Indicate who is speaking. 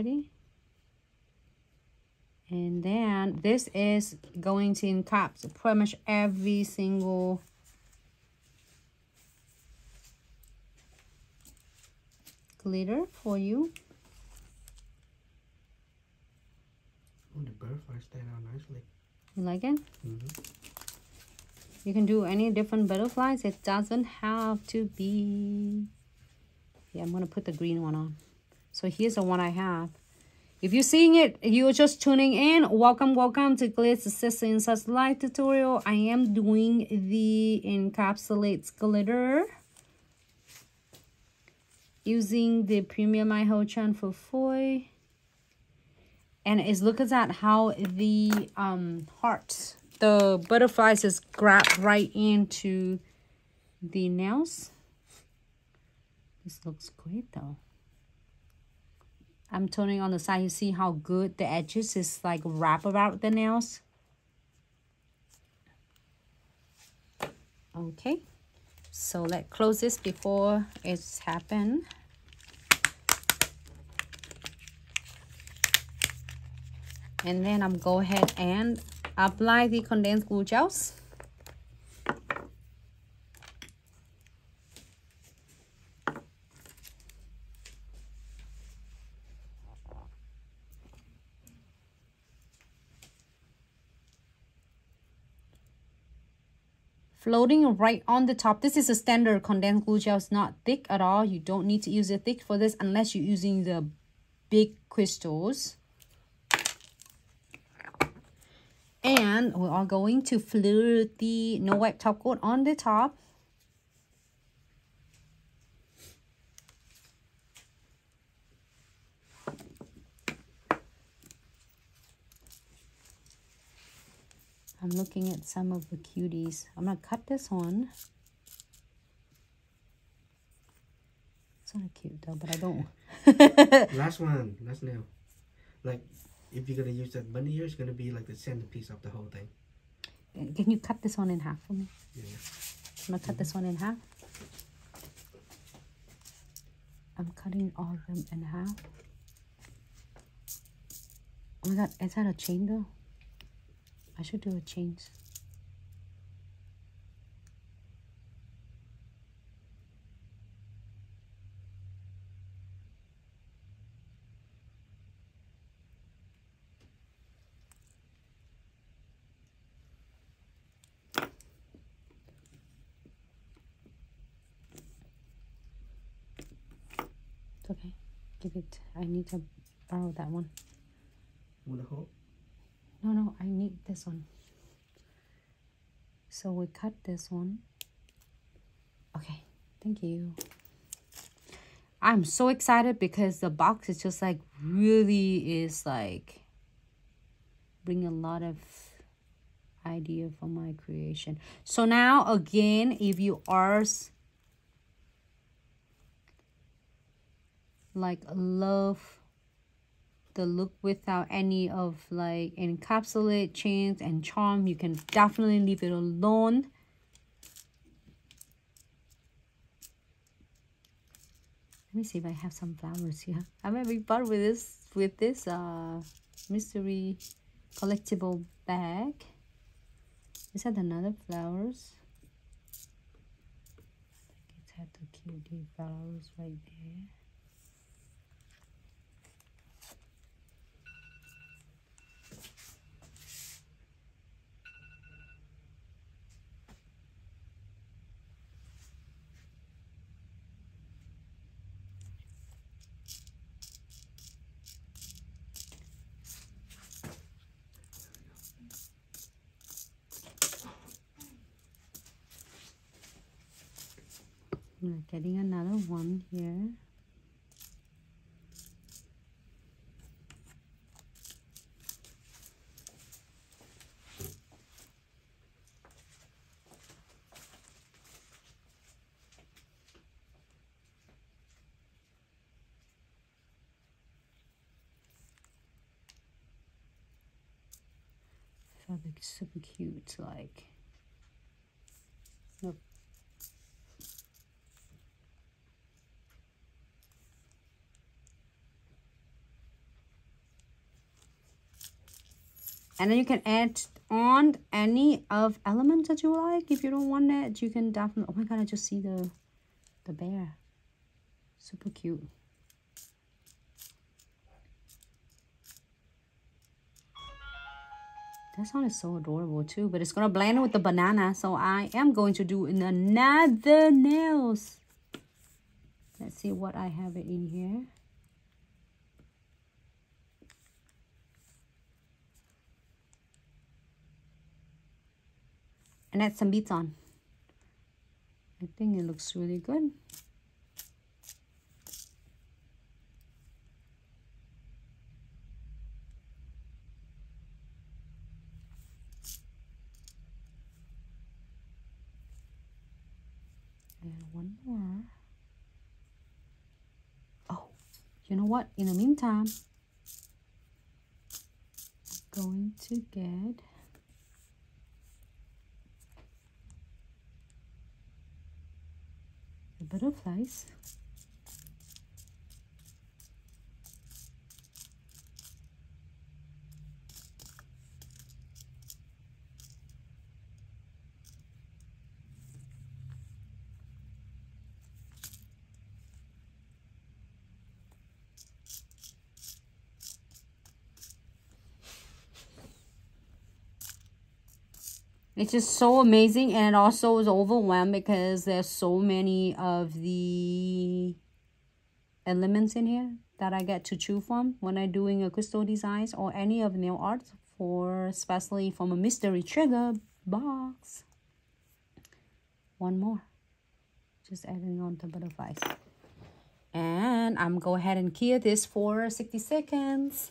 Speaker 1: already. And then this is going to encapsulate pretty much every single glitter for you.
Speaker 2: Oh, the butterflies stand out nicely.
Speaker 1: You like it?
Speaker 2: Mm-hmm.
Speaker 1: You can do any different butterflies. It doesn't have to be... Yeah, I'm going to put the green one on. So here's the one I have. If you're seeing it, you're just tuning in, welcome to Glitz Sister in Such Live tutorial. I am doing the encapsulates glitter using the Premium Ho-Chan for foil. And it's looking at how the hearts, the butterflies is grabbed right into the nails. This looks great though. I'm toning on the side. You see how good the edges is like wrap around the nails. Okay, so let's close this before it's happened. And then I'm go ahead and apply the condensed glue gels. Floating right on the top. This is a standard condensed glue gel. It's not thick at all. You don't need to use it thick for this unless you're using the big crystals. And we are going to float the no wipe top coat on the top. I'm looking at some of the cuties. I'm gonna cut this one. It's not cute though, but I don't.
Speaker 2: Last one, last nail. Like, if you're gonna use that bunny ear, it's gonna be like the centerpiece of the whole thing.
Speaker 1: Can you cut this one in half for me?
Speaker 2: Yeah.
Speaker 1: I'm gonna cut this one in half. I'm cutting all of them in half. Oh my god, is that a chain though? I should do a change. It's okay. Give it. I need to borrow that one.
Speaker 2: With a hole?
Speaker 1: No, I need this one. So we cut this one. Okay, thank you. I'm so excited because the box is just like really is like bring a lot of idea for my creation. So now again, if you are like love the look without any of like encapsulate chains and charm, you can definitely leave it alone. Let me see if I have some flowers here. I'm having fun with this mystery collectible bag. Is that another flowers? I think it had the cutie flowers right there. We're getting another one here. I felt like super cute, like nope. And then you can add on any of elements that you like. If you don't want that, you can definitely... Oh my god, I just see the bear. Super cute. This one is so adorable too, but it's going to blend with the banana. So I am going to do another nails. Let's see what I have it in here. And add some beads on. I think it looks really good. And one more. Oh, you know what? In the meantime, I'm going to get the butterflies. It's just so amazing, and also is overwhelmed because there's so many of the elements in here that I get to choose from when I'm doing a crystal designs or any of nail art, for especially from a mystery trigger box. One more, just adding on the butterflies, and I'm go ahead and cure this for 60 seconds.